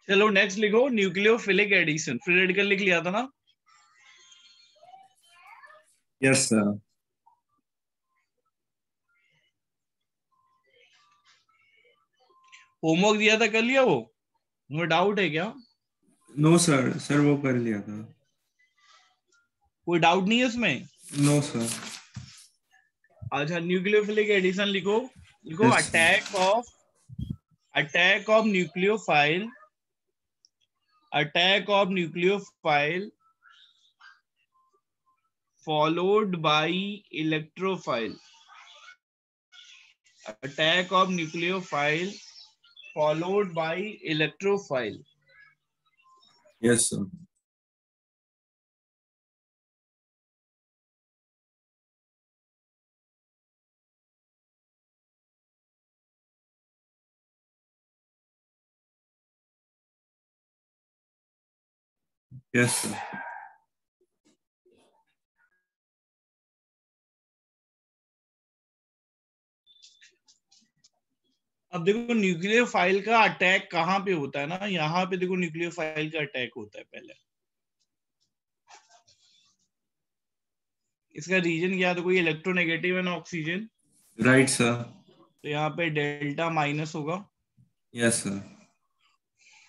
चलो नेक्स्ट लिखो nucleophilic addition, free radical लिख लिया था ना? Yes sir. होमवर्क दिया था, कर लिया वो? मुझे डाउट है क्या? नो सर, सर वो कर लिया था। कोई डाउट नहीं है उसमें? No sir. अच्छा, न्यूक्लियोफिलिक एडिशन लिखो। लिखो yes sir. Attack of nucleophile, attack of nucleophile followed by electrophile, attack of nucleophile followed by electrophile. Yes sir. Yes sir. अब देखो न्यूक्लियोफाइल का अटैक कहां पे होता है ना, यहाँ पे देखो न्यूक्लियोफाइल का अटैक होता है पहले। इसका रीजन क्या है? तो कोई इलेक्ट्रोनेगेटिव है ना ऑक्सीजन, राइट सर। तो यहाँ पे डेल्टा माइनस होगा। Yes sir.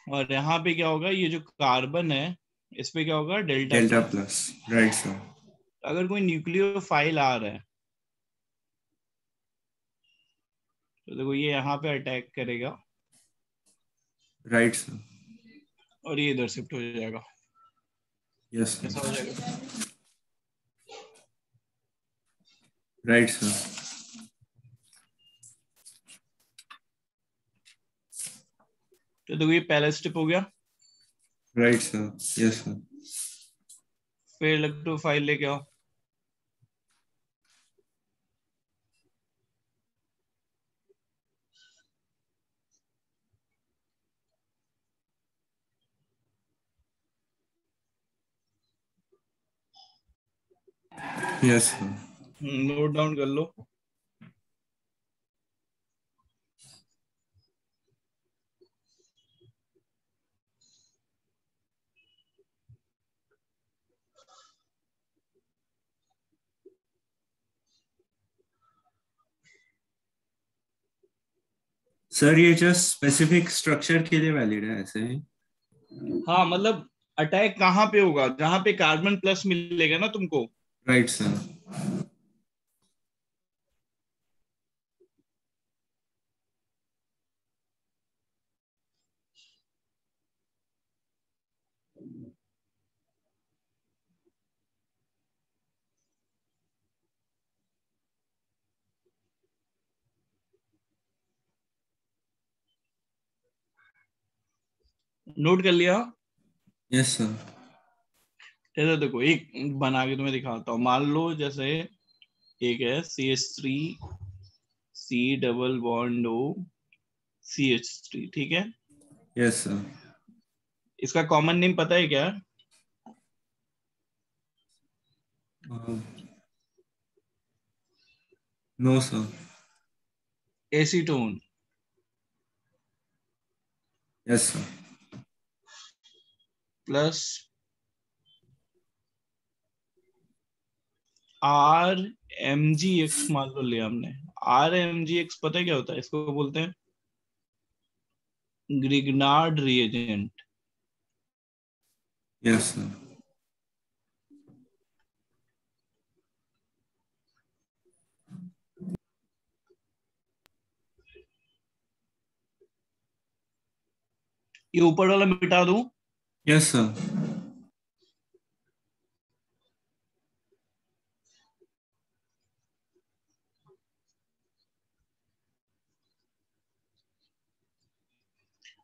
और यहाँ पे क्या होगा, ये जो कार्बन है इस पे क्या होगा, delta delta plus. Plus. Right sir. अगर कोई न्यूक्लियोफाइल आ रहा है तो देखो ये यहाँ पे अटैक करेगा राइट सर। और ये इधर शिफ्ट हो जाएगा। यस ऐसा हो सर। जाएगा। Right sir. तो देखो ये पहला स्टेप हो गया। Right sir. Yes sir. फिर इलेक्ट्रोफाइल लेके आओ। Yes sir. नोट डाउन कर लो। सर ये जस्ट स्पेसिफिक स्ट्रक्चर के लिए वैलिड है ऐसे ही? हाँ मतलब अटैक कहाँ पे होगा, जहां पे कार्बन प्लस मिलेगा ना तुमको। Right sir. नोट कर लिया? Yes sir. जैसे देखो एक बना के तुम्हें दिखाता हूँ। मान लो जैसे एक है CH3 C double bond O CH3, ठीक है। Yes sir. इसका कॉमन नेम पता है क्या? No sir. Acetone. Yes sir. Plus RMgX मान लो लिया हमने। RMgX पता है क्या होता है? इसको बोलते हैं ग्रिग्नार्ड रिएजेंट। Yes sir. ये ऊपर वाला मिटा दूं? Yes sir.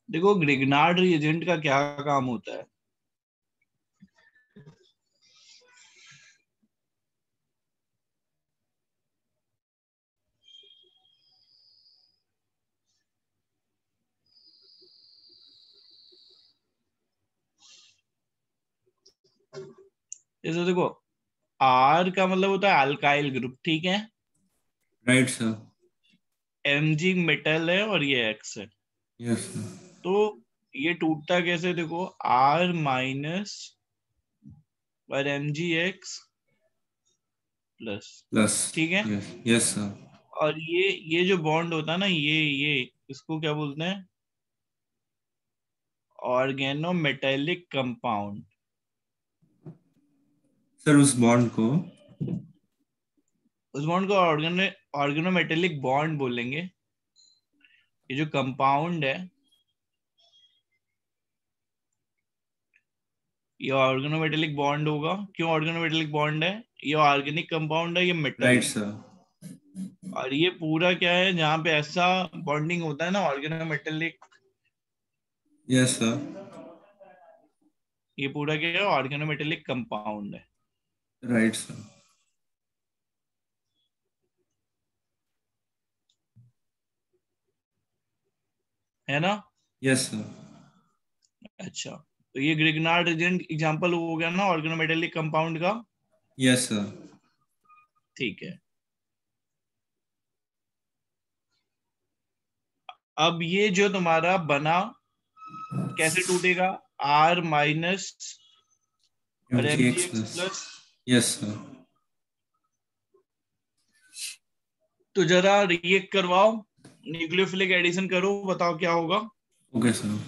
देखो ग्रिग्नार्ड रिएजेंट का क्या काम होता है। जैसे देखो R का मतलब होता है अल्काइल ग्रुप, ठीक है। Right sir. Mg मेटल है और ये X है। Yes sir. तो ये टूटता कैसे देखो, R माइनस और mgx प्लस, प्लस। ठीक है। Yes yes sir. और ये जो बॉन्ड होता है ना, ये इसको क्या बोलते हैं, ऑर्गेनोमेटेलिक कंपाउंड। सर उस बॉन्ड को उस बॉन्ड को ऑर्गेनोमेटेलिक बॉन्ड बोलेंगे। ये जो कंपाउंड है, ये ऑर्गेनोमेटेलिक बॉन्ड होगा। क्यों ऑर्गेनोमेटेलिक बॉन्ड है? ये ऑर्गेनिक कंपाउंड है, ये मेटल राइट है। सर। और ये पूरा क्या है, जहां पे ऐसा बॉन्डिंग होता है ना ऑर्गेनोमेटेलिक, यस सर। ये पूरा क्या है, ऑर्गेनोमेटेलिक कंपाउंड है। Right sir. है ना? Yes sir. अच्छा, तो ये ग्रिग्नार्ड रीजेंट एग्जांपल हो गया ना ऑर्गेनोमेटेलिक कंपाउंड का। Yes sir. ठीक है। अब ये जो तुम्हारा बना, कैसे टूटेगा? R माइनस और mgx mgx plus. Plus. Yes sir. तो जरा रिएक्ट करवाओ, न्यूक्लियोफिलिक एडिशन करो, बताओ क्या होगा। Okay sir.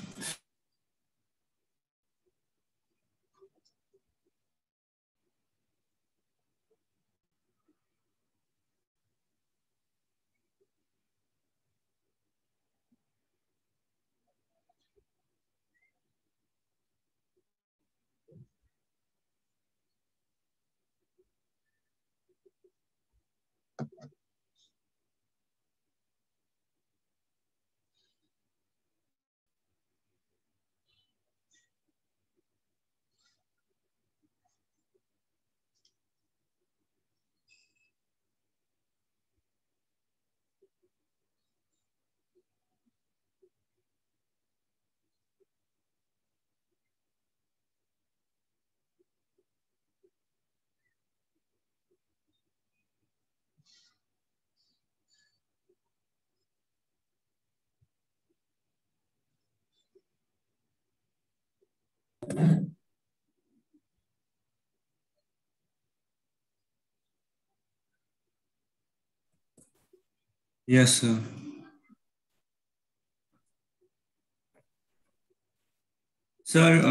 Yes sir. Sir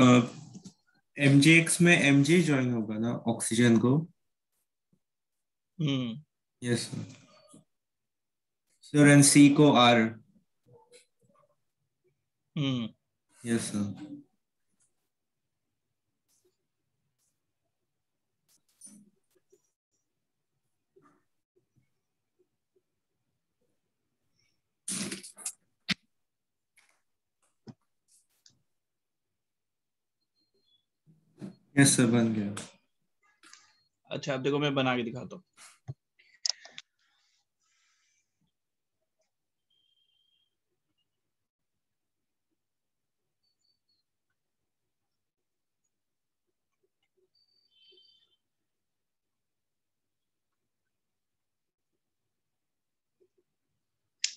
mgx में mg ज्वाइन होगा ना ऑक्सीजन को? हम्म। Yes sir. Sir and c को r। हम्म। Yes sir. यस सर बन गया। अच्छा, अब देखो मैं बना के दिखाता हूँ।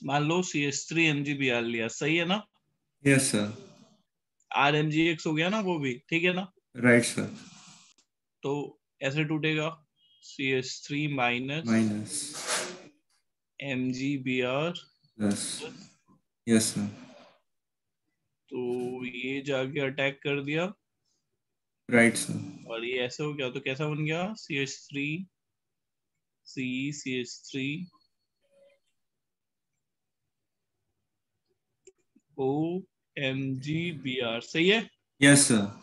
मान लो CH3 MgBr लिया, सही है ना? Yes sir. RMgX हो गया ना वो भी, ठीक है ना? Right sir. तो ऐसे टूटेगा, CH3 minus minus MgBr plus. Plus. Yes sir. तो ये जाके अटैक कर दिया, राइट सर। और ये ऐसे हो गया, तो कैसा बन गया? CH3 CH3 OMgBr, सही है। Yes sir.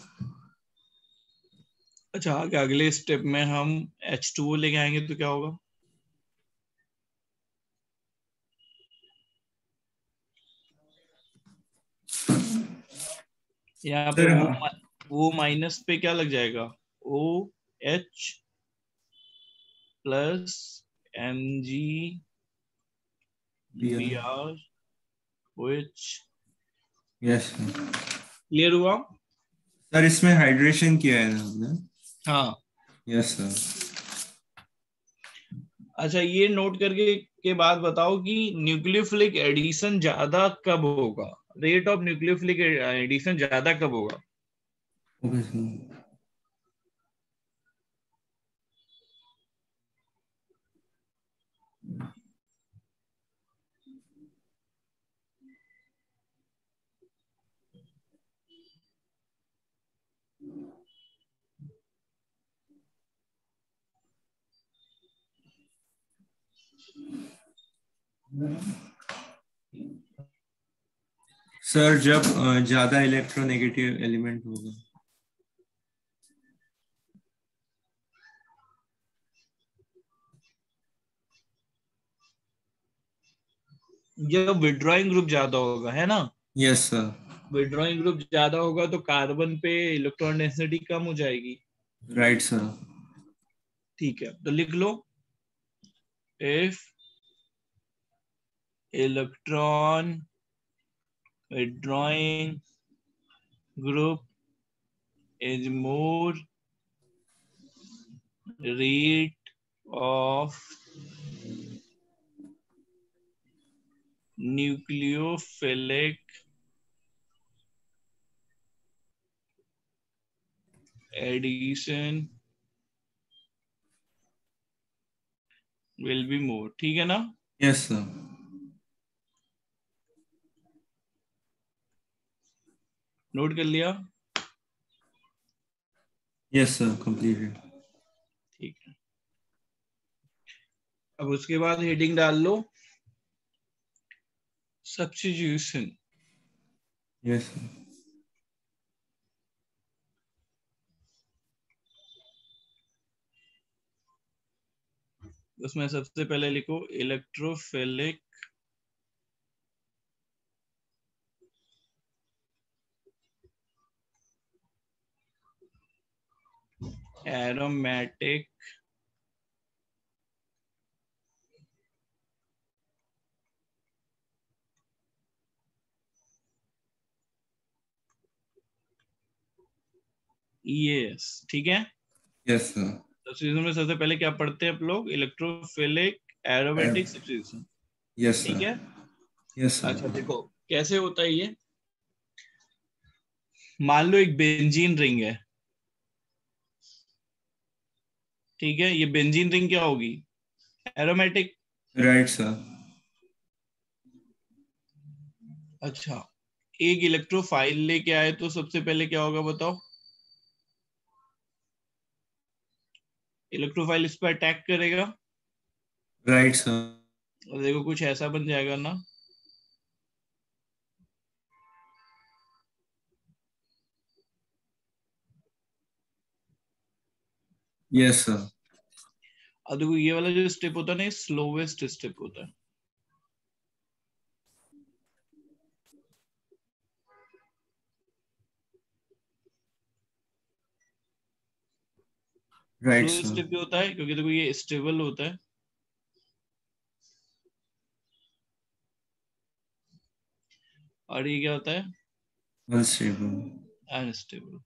अच्छा, आगे अगले स्टेप में हम H2O लेके आएंगे तो क्या होगा? यहाँ पे सर वो माइनस पे क्या लग जाएगा? OH plus MgBr OH। Yes sir. Clear हुआ? सर इसमें हाइड्रेशन किया है ना हमने? हाँ। Yes sir. अच्छा, ये नोट करके के बाद बताओ कि न्यूक्लियोफिलिक एडिशन ज्यादा कब होगा, रेट ऑफ न्यूक्लियोफिलिक एडिशन ज्यादा कब होगा? Okay sir. सर जब ज्यादा इलेक्ट्रोनेगेटिव एलिमेंट होगा। जब विड्रॉइंग ग्रुप ज्यादा होगा, है ना? Yes sir. विड्रॉइंग ग्रुप ज्यादा होगा तो कार्बन पे इलेक्ट्रॉन डेंसिटी कम हो जाएगी। Right sir. ठीक है, तो लिख लो, if electron withdrawing group is more rate of nucleophilic addition will be more। ठीक है ना? Yes sir. नोट कर लिया? Yes sir, completed. ठीक है, अब उसके बाद हेडिंग डाल लो, सब्स्टिट्यूशन। Yes sir. उसमें सबसे पहले लिखो इलेक्ट्रोफिलिक एरोमेटिक EAS। ठीक है, यस सर। सब्स्टिट्यूशन में सबसे पहले क्या पढ़ते हैं आप लोग? Electrophilic aromatic substitution. यस ठीक सर। है, यस अच्छा सर। देखो कैसे होता है ये। मान लो एक बेंजीन रिंग है, ठीक है, ये बेंजीन रिंग क्या होगी? एरोमेटिक। Right sir. अच्छा, एक इलेक्ट्रोफाइल लेके आए तो सबसे पहले क्या होगा बताओ? इलेक्ट्रोफाइल इस पर अटैक करेगा राइट सर। और देखो कुछ ऐसा बन जाएगा ना। Yes sir. अब देखो ये वाला जो स्टेप होता है ना, ये स्लोवेस्ट स्टेप होता है। Right slow sir. स्टेप क्यों होता है? क्योंकि देखो ये स्टेबल होता है और ये क्या होता है? अनस्टेबल। अनस्टेबल।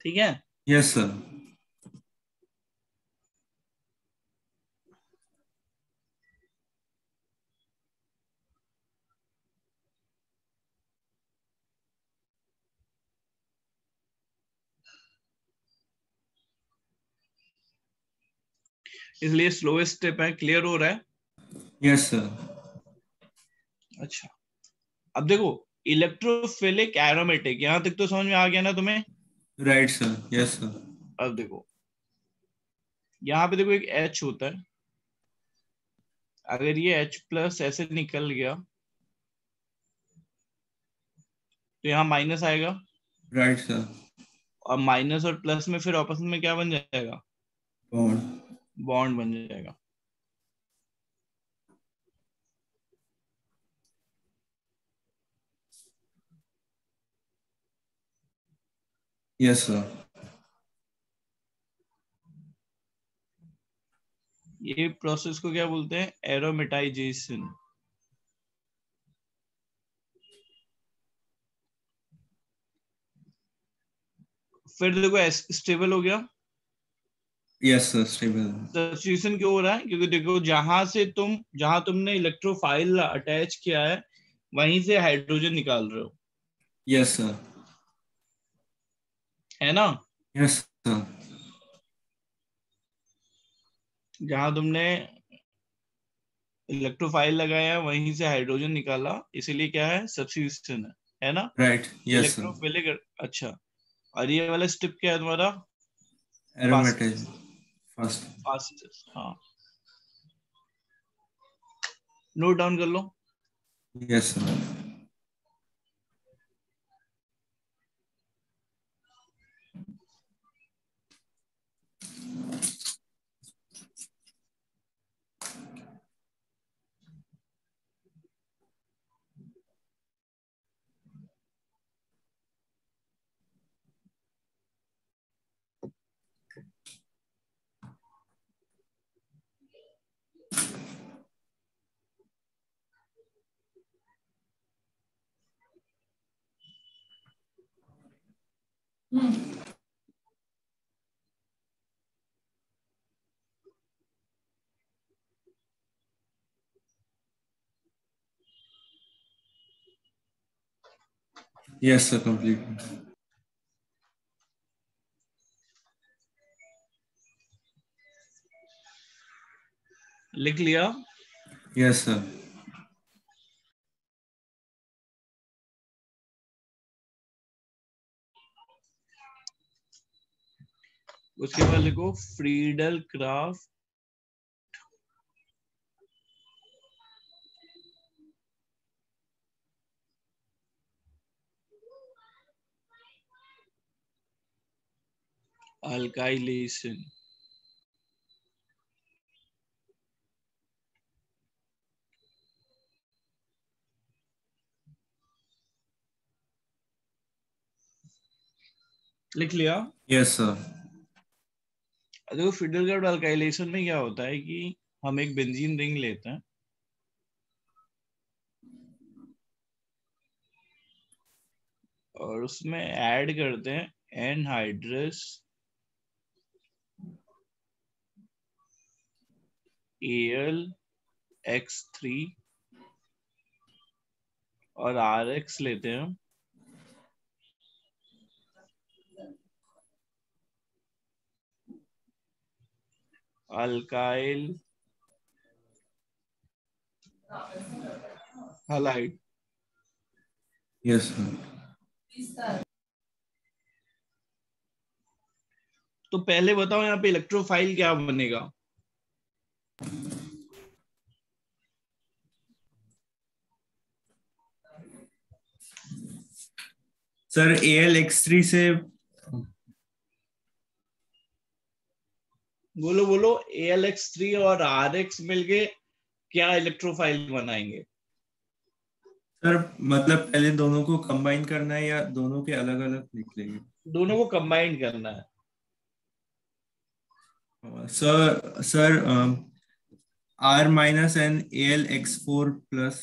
ठीक है, यस सर। इसलिए स्लोवेस्ट स्टेप है। क्लियर हो रहा है? Yes sir. अच्छा, अब देखो इलेक्ट्रोफिलिक एरोमेटिक, यहां तक तो समझ में आ गया ना तुम्हें? Right sir. Yes sir. अब देखो यहाँ पे देखो एक H होता है, अगर ये H प्लस ऐसे निकल गया तो यहाँ माइनस आएगा, राइट सर। और माइनस और प्लस में फिर आपस में क्या बन जाएगा? बॉन्ड। बॉन्ड बन जाएगा। Yes sir. ये प्रोसेस को क्या बोलते हैं? एरोमेटाइजेशन। फिर देखो स्टेबल हो गया, यस सर, स्टेबल। सब्स्टिट्यूशन क्यों हो रहा है? क्योंकि देखो जहां तुमने इलेक्ट्रोफाइल अटैच किया है वहीं से हाइड्रोजन निकाल रहे हो, यस सर। है ना? Yes sir. जहां तुमने इलेक्ट्रोफाइल लगाया है वहीं से हाइड्रोजन निकाला, इसीलिए क्या है? सब्स्टिट्यूशन है ना? Right, yes sir. इलेक्ट्रोफिलिक। अच्छा, और ये वाला स्टेप क्या है तुम्हारा? Aromatic fast. फर्स्ट। फास्ट, हाँ। नोट डाउन कर लो। Yes sir. Yes sir, complete. लिख लिया? Yes sir. उसके बाद लिखो फ्रीडल क्राफ्ट अल्काइलेशन। लिख लिया? Yes sir. देखो फ्रीडल क्राफ्ट अल्काइलेशन में क्या होता है कि हम एक बेंजीन रिंग लेते हैं और उसमें ऐड करते हैं एनहाइड्रस AlX3 और RX लेते हैं अल्काइल हलाइड। Yes sir. तो पहले बताओ यहाँ पे इलेक्ट्रोफाइल क्या बनेगा? सर AlX3 से। बोलो बोलो। AlX3 और RX मिलके क्या इलेक्ट्रोफाइल बनाएंगे? सर मतलब पहले दोनों को कंबाइन करना है या दोनों के अलग अलग निकलेंगे? दोनों को कंबाइन करना है। Sir R-N AlX4+।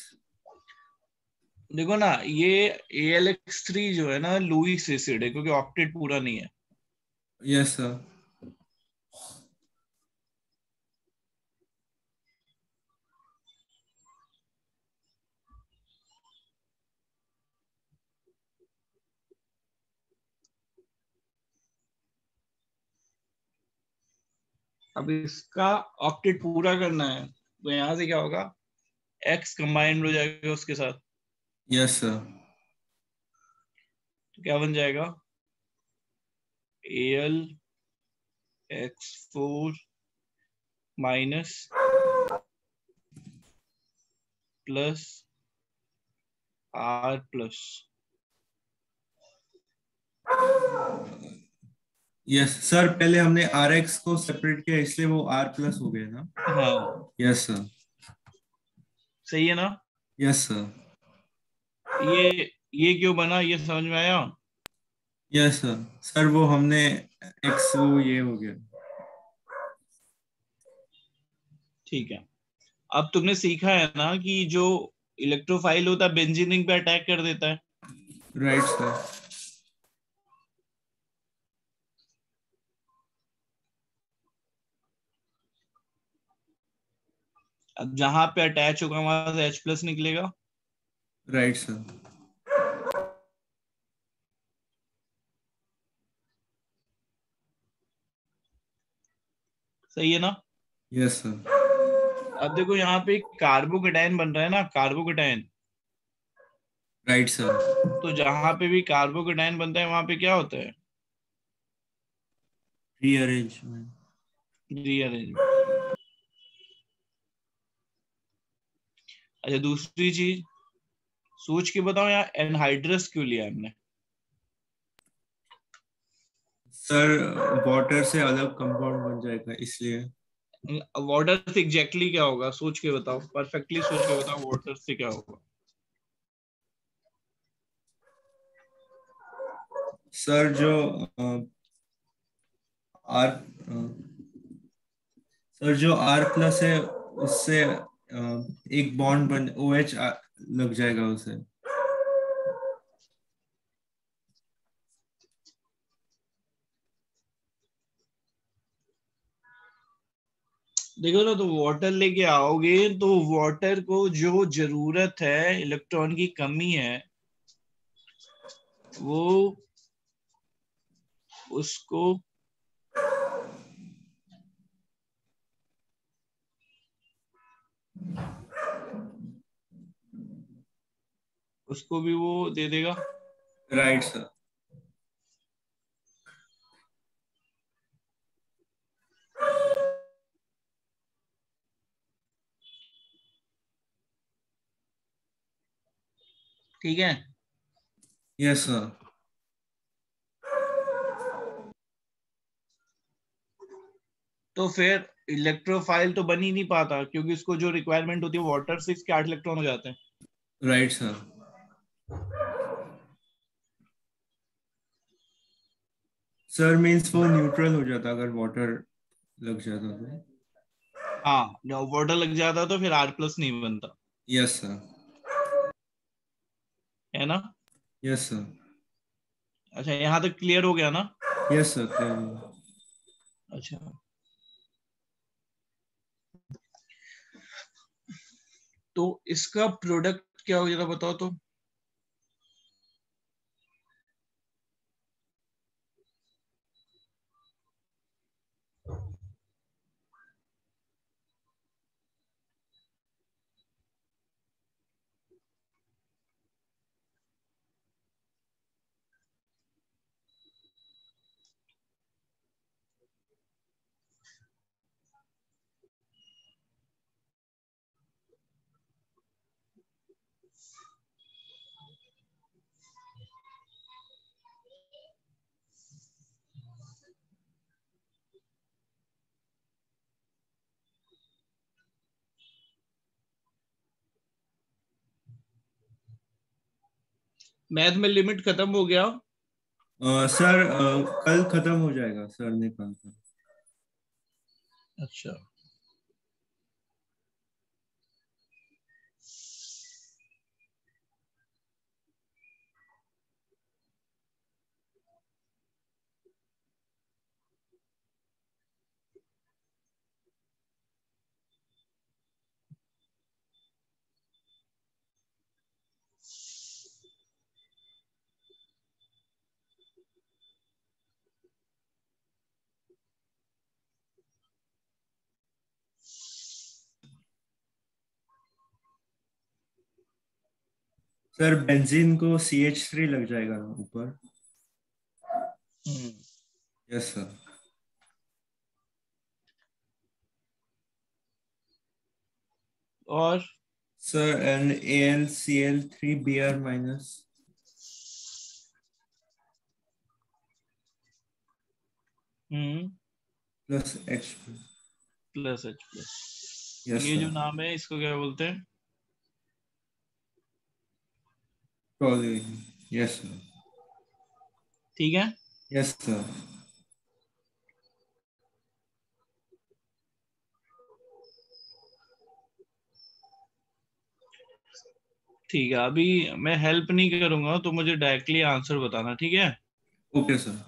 देखो ना, ये AlX3 जो है ना लुईस एसिड है क्योंकि ऑक्टेट पूरा नहीं है। Yes sir. अब इसका ऑक्टेट पूरा करना है तो यहां से क्या होगा? X कंबाइंड हो जाएगा उसके साथ, यस सर। तो क्या बन जाएगा? AlX4 minus plus R plus. Yes sir, पहले हमने RX को सेपरेट किया इसलिए वो R+ हो गया ना। हाँ, यस सर। सही है ना? Yes sir. ये क्यों बना, ये समझ में आया? Yes sir. सर वो हमने X, वो ये हो गया। ठीक है। अब तुमने सीखा है ना कि जो इलेक्ट्रोफाइल होता है बेंजीन रिंग पे अटैक कर देता है। Right sir. अब जहां पे अटैच होगा वहां से H+ निकलेगा। Right sir. सही है ना? Yes sir. अब देखो यहाँ पे कार्बोकेटाइन बन रहा है ना, कार्बोकेटाइन। Right sir. तो जहां पे भी कार्बोकेटाइन बनता है वहां पे क्या होता है? रीअरेंजमेंट। रीअरेंजमेंट। अच्छा, दूसरी चीज सोच के बताओ, यहाँ एनहाइड्रस क्यों लिया हमने? सर वाटर से अलग कंपाउंड बन जाएगा इसलिए। वाटर से एग्जैक्टली क्या होगा, सोच के बताओ, परफेक्टली सोच के बताओ, वाटर से क्या होगा? सर जो आर सर जो R+ है उससे एक बॉन्ड बन OH लग जाएगा उसे। देखो ना, तो वाटर लेके आओगे तो वाटर को जो जरूरत है, इलेक्ट्रॉन की कमी है, वो उसको उसको भी वो दे देगा। Right sir. ठीक है। Yes sir. तो फिर इलेक्ट्रोफाइल तो बन ही नहीं पाता, क्योंकि इसको जो रिक्वायरमेंट होती है वाटर से इसके 8 इलेक्ट्रॉन हो जाते हैं। Right sir. सर मीन्स वो न्यूट्रल हो जाता अगर वाटर लग जाता तो। हाँ, जब वाटर लग जाता तो फिर R+ नहीं बनता। Yes sir. है ना? Yes sir. अच्छा, यहाँ तक क्लियर हो गया ना? Yes sir clear। अच्छा, तो इसका प्रोडक्ट क्या हो, जरा बताओ तो। मैथ में लिमिट खत्म हो गया। सर कल खत्म हो जाएगा सर ने कहा था। अच्छा, सर बेंजीन को CH3 लग जाएगा ना ऊपर। हम्म, यस सर। और sir and AlCl3Br- hmm, plus H। +H+। Yes ये जो सर। नाम है इसको क्या बोलते हैं? टॉलुइन। Yes sir. ठीक है। Yes sir. ठीक है, अभी मैं हेल्प नहीं करूंगा, तो मुझे डायरेक्टली आंसर बताना, ठीक है? Okay sir.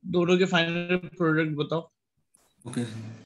दोनों के फाइनल प्रोडक्ट बताओ। Okay sir.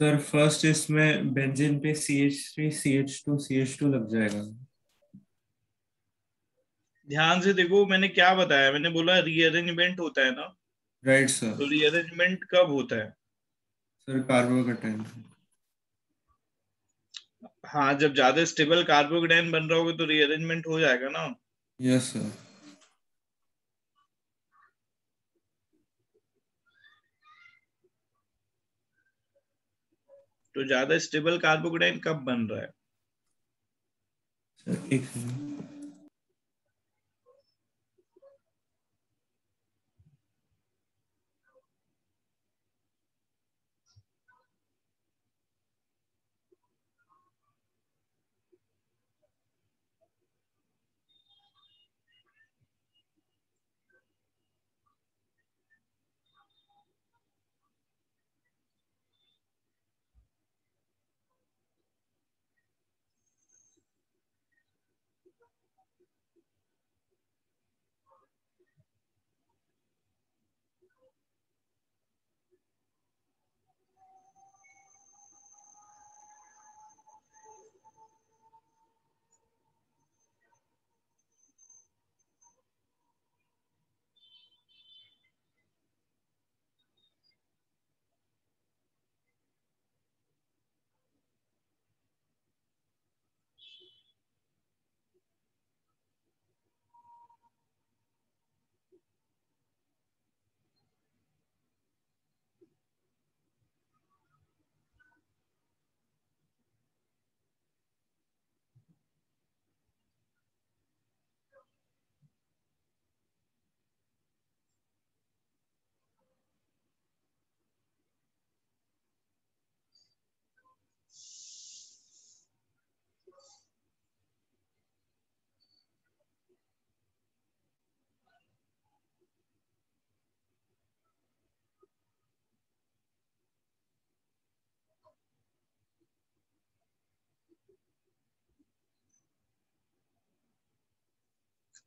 सर फर्स्ट इसमें बेंजीन पे CH3 CH2 CH2 लग जाएगा। ध्यान से देखो, मैंने क्या बताया, मैंने बोला रीअरेंजमेंट होता है ना। Right sir. तो रीअरेंजमेंट कब होता है? सर कार्बो का टाइम। हाँ, जब ज्यादा स्टेबल कार्बोकेटाइन बन रहा होगा तो रीअरेंजमेंट हो जाएगा ना। Yes sir. तो ज्यादा स्टेबल कार्बोकेटाइन कब बन रहा है? सर एक सेकंड।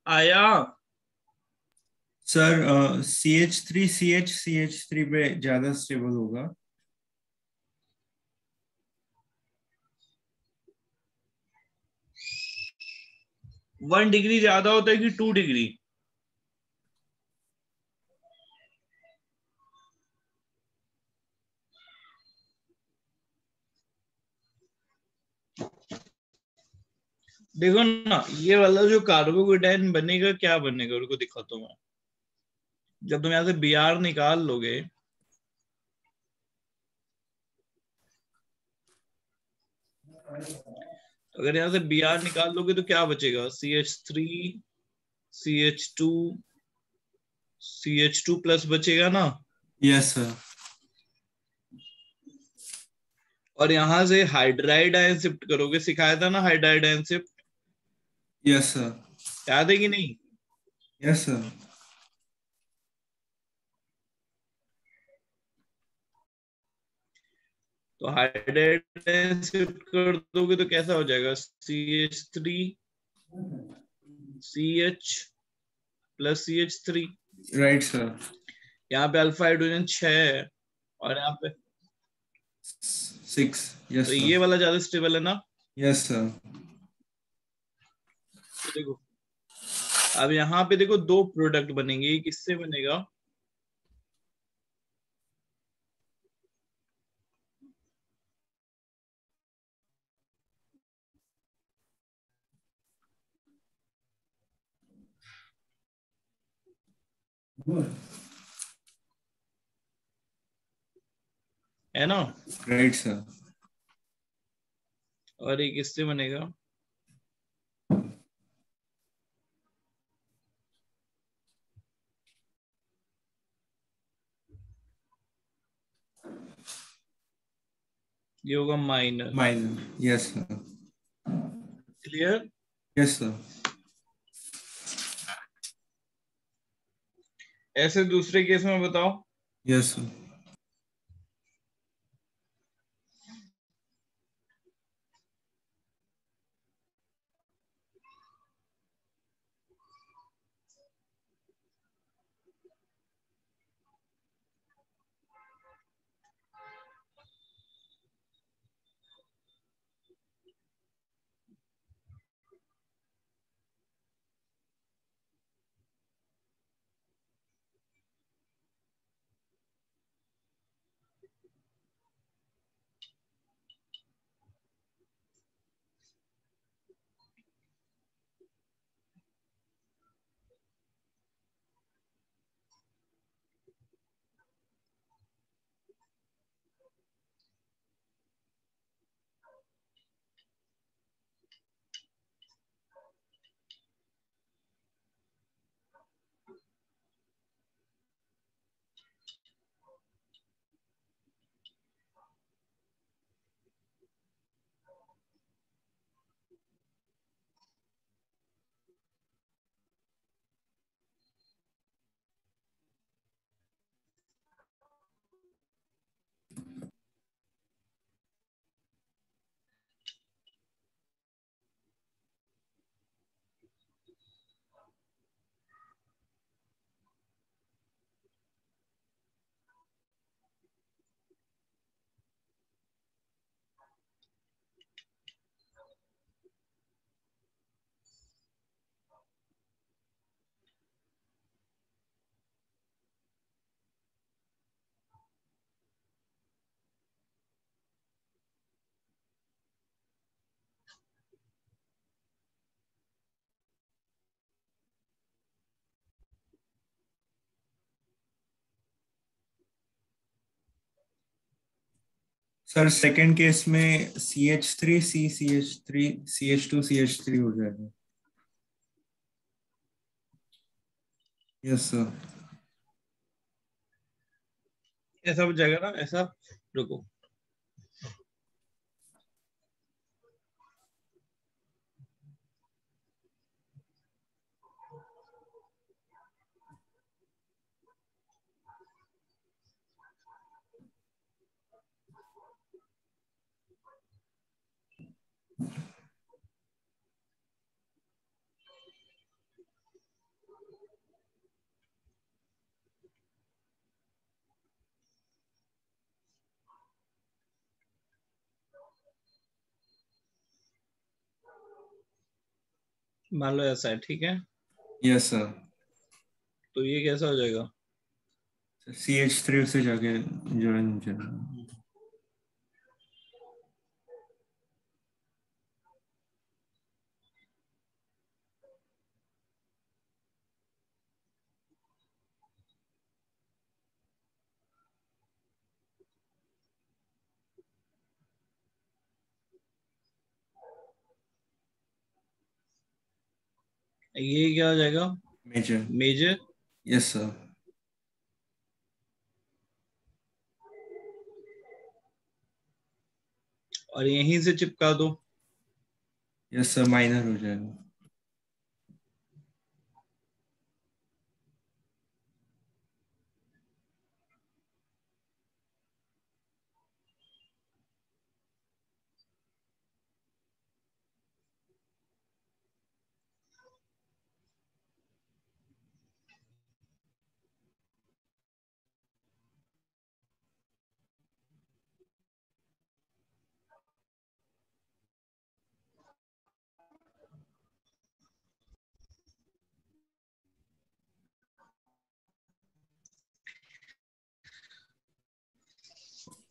आया। सर CH3 पे ज्यादा स्टेबल होगा। 1 डिग्री ज्यादा होता है कि 2 डिग्री? देखो ना, ये वाला जो कार्बोकेटाइन बनेगा, क्या बनेगा उनको दिखाता हूँ मैं। जब तुम यहां से Br निकाल लोगे, अगर यहां से Br निकाल लोगे तो क्या बचेगा? CH3 CH2 प्लस बचेगा ना। Yes sir. और यहां से हाइड्राइड आयन शिफ्ट करोगे, सिखाया था ना hydride ion shift, yes sir. याद है कि नहीं? Yes sir. तो हाइड्राइड आयन शिफ्ट कर दोगे तो कैसा हो जाएगा? CH3CH plus CH3। Right sir. यहाँ पे अल्फा हाइड्रोजन 6 है, और यहाँ पे 6। तो यस ये सर। वाला ज्यादा स्टेबल है ना। Yes sir. तो देखो, अब यहाँ पे देखो दो प्रोडक्ट बनेंगे, ये किससे बनेगा? है ना। Right sir. और ये किससे बनेगा? ये होगा minor. Minor. Yes sir. Clear? Yes sir. ऐसे दूसरे केस में बताओ। Yes sir. Sir second case में CH3CCH3CH2CH3 हो जाएगा। Yes sir. ऐसा हो जाएगा ना, ऐसा। रुको, मान लो ऐसा है, ठीक है। Yes sir. तो ये कैसा हो जाएगा? CH3 से जाके ज्वाइन हो जाएगा। ये क्या हो जाएगा? मेजर। मेजर। Yes sir. और यहीं से चिपका दो। यस सर, माइनर हो जाएगा।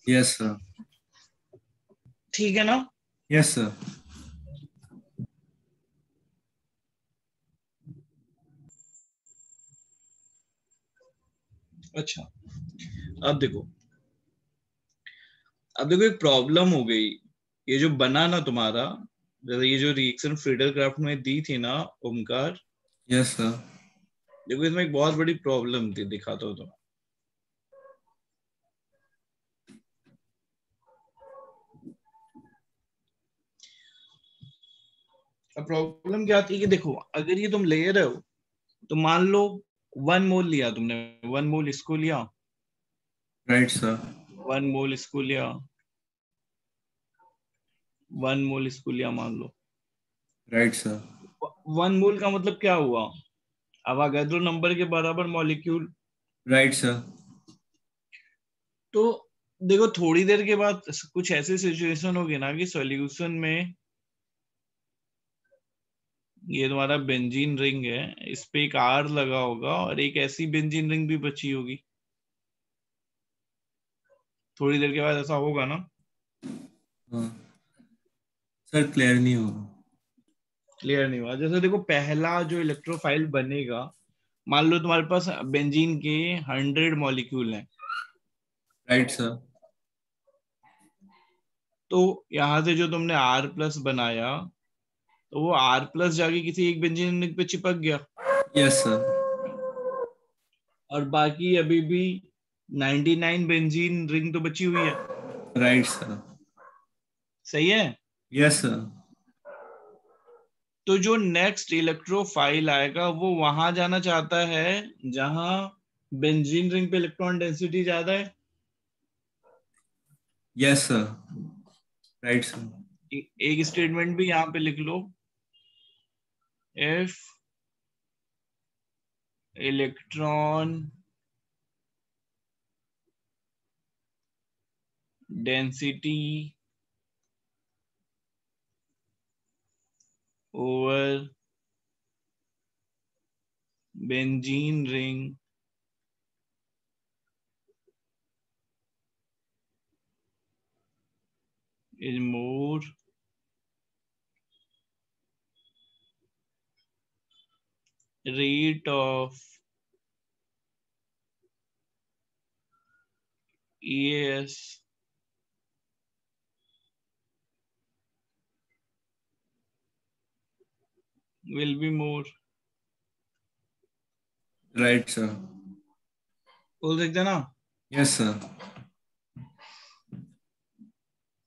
Yes sir. ठीक है ना? Yes sir. अच्छा, अब देखो, अब देखो एक प्रॉब्लम हो गई। ये जो बना ना तुम्हारा, जैसे ये जो रिएक्शन फ्रीडल क्राफ्ट में दी थी ना ओमकार, यस सर। देखो इसमें एक बहुत बड़ी प्रॉब्लम थी, दिखाता हूँ तुम्हें। अब प्रॉब्लम क्या थी कि देखो, अगर ये तुम ले रहे हो तो मान लो 1 मोल लिया तुमने, 1 मोल इसको लिया, राइट सर। 1 मोल इसको लिया, 1 मोल इसको लिया मान लो। Right sir. 1 मोल का मतलब क्या हुआ? अवागाद्रो नंबर के बराबर मॉलिक्यूल। Right sir. तो देखो थोड़ी देर के बाद कुछ ऐसी सिचुएशन होगी ना कि सॉल्यूशन में, ये तुम्हारा बेंजीन रिंग है, इस पे एक आर लगा होगा और एक ऐसी बेंजीन रिंग भी बची होगी। थोड़ी देर के बाद ऐसा होगा ना? हाँ सर, क्लियर नहीं होगा। क्लियर नहीं हुआ? जैसे देखो पहला जो इलेक्ट्रोफाइल बनेगा, मान लो तुम्हारे पास बेंजीन के 100 मॉलिक्यूल हैं, राइट सर। तो यहां से जो तुमने आर प्लस बनाया, तो वो आर प्लस जाके किसी एक बेंजीन रिंग पे चिपक गया, यस सर। और बाकी अभी भी 99 बेंजीन रिंग तो बची हुई है। Right sir. सही है? Yes sir. तो जो नेक्स्ट इलेक्ट्रोफाइल आएगा वो वहां जाना चाहता है जहां बेंजीन रिंग पे इलेक्ट्रॉन डेंसिटी ज्यादा है। Yes sir. Right sir. एक स्टेटमेंट भी यहां पे लिख लो, if electron density over benzene ring is more rate of EAS will be more। Right sir. बोल सकते हैं ना? Yes sir.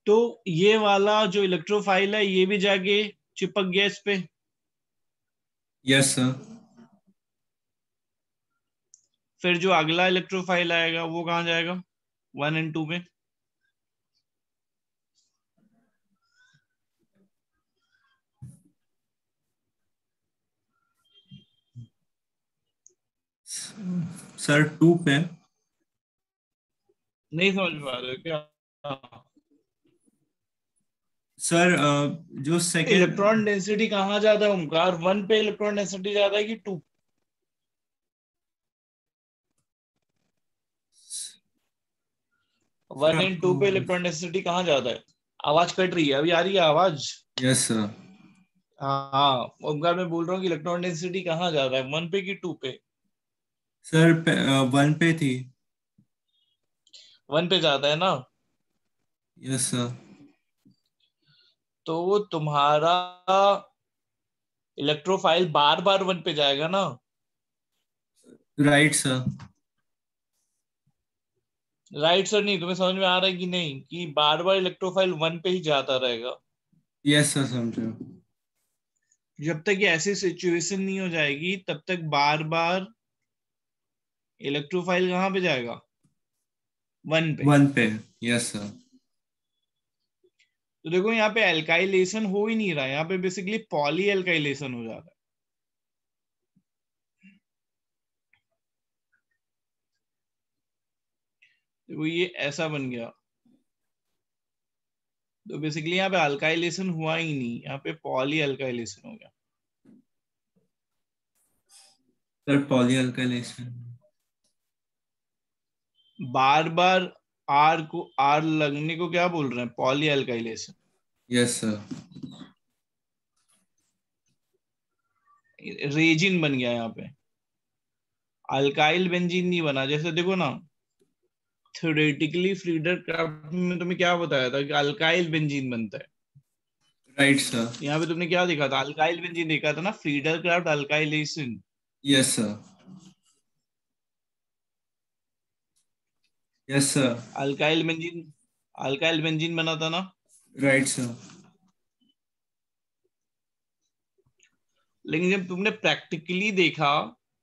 तो ये वाला जो इलेक्ट्रोफाइल है ये भी जाके चिपक गया इस पे। Yes sir. फिर जो अगला इलेक्ट्रोफाइल आएगा वो कहाँ जाएगा? 1 और 2 में। सर 2 पे। नहीं समझ पा रहे हो क्या? सर जो सेकेंड इलेक्ट्रॉन डेंसिटी कहाँ ज्यादा है ओमकार? 1 पे इलेक्ट्रॉन डेंसिटी ज्यादा है कि 2? 1 एंड 2 आपको, पे इलेक्ट्रॉन डेंसिटी कहाँ ज्यादा है? आवाज कट रही है, अभी आ रही है आवाज? Yes sir. हाँ ओमकार, मैं बोल रहा हूँ कि इलेक्ट्रॉन डेंसिटी कहाँ ज्यादा है, 1 पे कि 2 पे? सर 1 पे थी। 1 पे ज्यादा है ना? Yes sir. तो तुम्हारा इलेक्ट्रोफाइल बार बार 1 पे जाएगा ना? Right sir. राइट सर, नहीं तुम्हें समझ में आ रहा है कि नहीं कि बार बार इलेक्ट्रोफाइल 1 पे ही जाता रहेगा? यस सर, समझो। जब तक ये ऐसी सिचुएशन नहीं हो जाएगी तब तक बार बार इलेक्ट्रोफाइल कहाँ पे जाएगा? 1 पे। 1 पे। Yes sir. तो देखो यहाँ पे एल्काइलेशन हो ही नहीं रहा है, यहाँ पे बेसिकली पॉली एल्काइलेशन हो जा रहा है। देखो ये ऐसा बन गया, तो बेसिकली यहाँ पे अल्काइलेशन हुआ ही नहीं, यहाँ पे पॉली एल्काइलेशन हो गया। Sir poly alkylation. बार बार आर को आर लगने को क्या बोल रहे हैं? Poly alkylation. Yes sir. Resin बन गया यहाँ पे, अल्काइल बेंजीन नहीं बना। जैसे देखो ना, थ्योरेटिकली फ्रीडर क्राफ्ट में तुम्हें क्या बताया था कि अल्काइल बेंजीन बनता है। Right sir. यहाँ पे तुमने क्या देखा था? अल्काइल बेंजीन देखा था ना, Friedel Crafts alkylation. Yes sir. Yes sir. Alkyl benzene, alkyl benzene बना था ना? Right sir. लेकिन जब तुमने प्रैक्टिकली देखा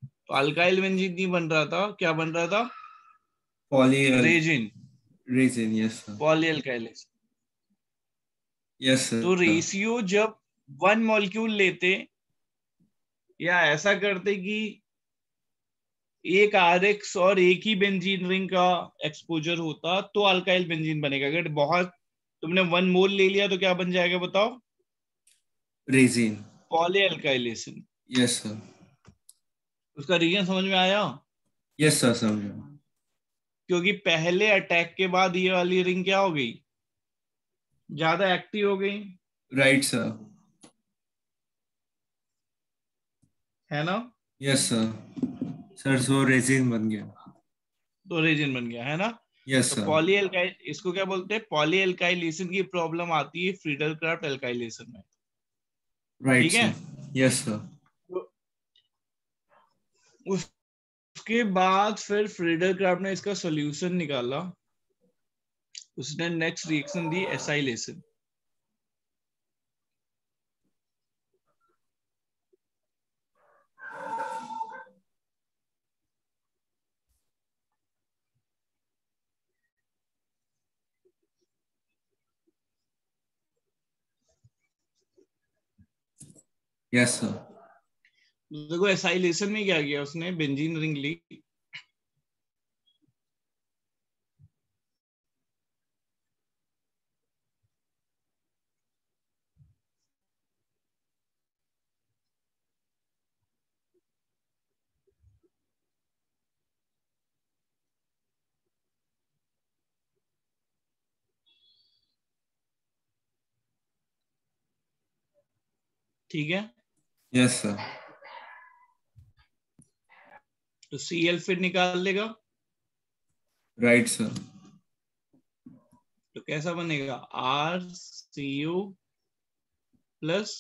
तो अल्काइल बेंजीन नहीं बन रहा था, क्या बन रहा था? Poly resin, resin. Yes sir. Poly alkylation. Yes तो सर। रेशियो जब 1 मॉलिक्यूल लेते या ऐसा करते कि एक आरएक्स और एक ही बेंजीन रिंग का एक्सपोजर होता तो अल्काइल बेंजीन बनेगा। अगर बहुत तुमने 1 मोल ले लिया तो क्या बन जाएगा बताओ? Resin. Poly alkylation. Yes sir. उसका रीजन समझ में आया? यस सर, समझो। क्योंकि पहले अटैक के बाद ये वाली रिंग क्या हो गई? ज्यादा एक्टिव हो गई, राइट सर। है ना? Yes sir. Sir so resin बन गया। तो रेजिन बन गया, है ना? यस तो सर। पॉली एल्काइल, इसको क्या बोलते हैं? पॉली एल्काइलेशन की प्रॉब्लम आती है फ्रीडल क्राफ्ट एल्काइलेशन में। राइट ठीक है? सर। Yes sir. तो उसके बाद फिर फ्रीडल क्राफ्ट ने इसका सोल्यूशन निकाला। उसने नेक्स्ट रिएक्शन दी एसाइलेशन। Yes sir. देखो एसाइलेशन में क्या किया उसने? बेंजीन रिंग ली, ठीक है? Yes sir. तो Cl फिर निकाल लेगा। Right sir. तो कैसा बनेगा? RCO प्लस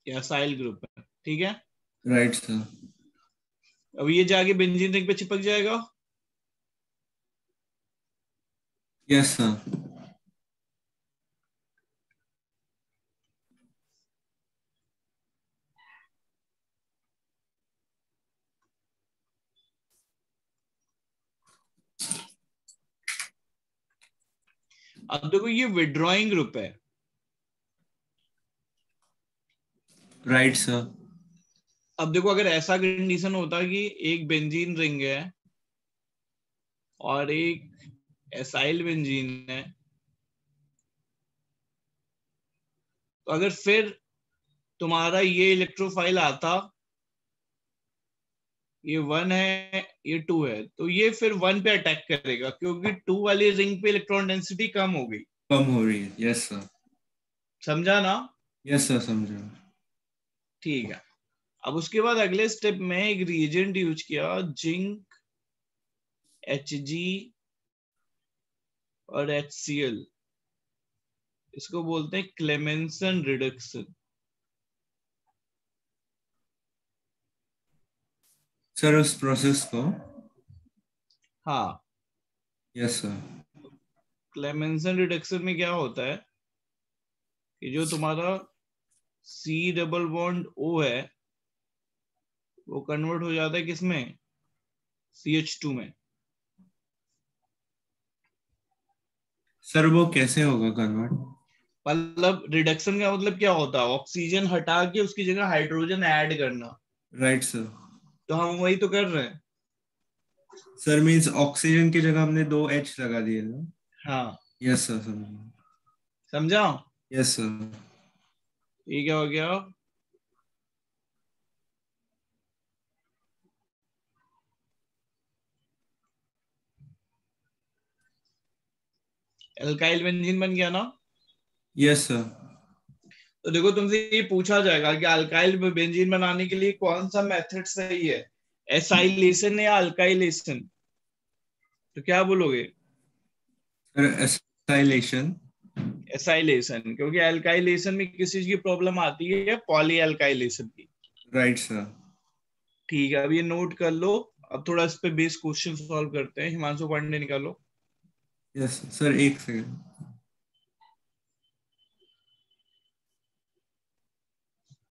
या साइल ग्रुप है, ठीक है? Right sir. अब ये जाके बेंजीन रिंग पे चिपक जाएगा। Yes sir. अब देखो ये विड्रॉइंग ग्रुप है। Right sir. अब देखो अगर ऐसा कंडीशन होता कि एक बेंजीन रिंग है और एक एसाइल बेंजीन है, तो अगर फिर तुम्हारा ये इलेक्ट्रोफाइल आता, ये 1 है, ये 2 है, तो ये फिर 1 पे अटैक करेगा क्योंकि 2 वाली रिंग पे इलेक्ट्रॉन डेंसिटी कम हो गई। कम हो रही है, यस सर। समझा ना? यस सर, समझा। ठीक है। अब उसके बाद अगले स्टेप में एक रिएजेंट यूज किया, जिंक, Hg और HCl। इसको बोलते हैं क्लेमेंसन रिडक्शन। सर उस प्रोसेस को। हाँ, यस सर। क्लेमेंसन रिडक्शन में क्या होता है कि जो तुम्हारा C डबल बॉन्ड O है वो कन्वर्ट हो जाता है किसमें, CH2 में। सर वो कैसे होगा कन्वर्ट? मतलब रिडक्शन का मतलब क्या होता है, ऑक्सीजन हटा के उसकी जगह हाइड्रोजन ऐड करना। Right sir. तो हम वही तो कर रहे हैं। सर मीन्स ऑक्सीजन की जगह हमने 2 H लगा दिए ना? हाँ, यस सर, समझा। समझा? Yes sir. ये क्या हो गया, एल्काइल बेंजीन बन गया ना? Yes sir. तो देखो तुमसे ये पूछा जाएगा कि अल्काइल बेंजीन बनाने के लिए कौन सा मेथड सही है, एसाइलेशन या अल्काइलेशन? तो क्या बोलोगे? Sir acylation. एसाइलेशन, क्योंकि अल्काइलेशन में किस चीज की प्रॉब्लम आती है, पॉली अल्काइलेशन की। Right sir. ठीक है, अब ये नोट कर लो। अब थोड़ा इस पे बेस क्वेश्चन सॉल्व करते हैं। हिमांशु पांडे निकालो। यस सर, एक सेकेंड।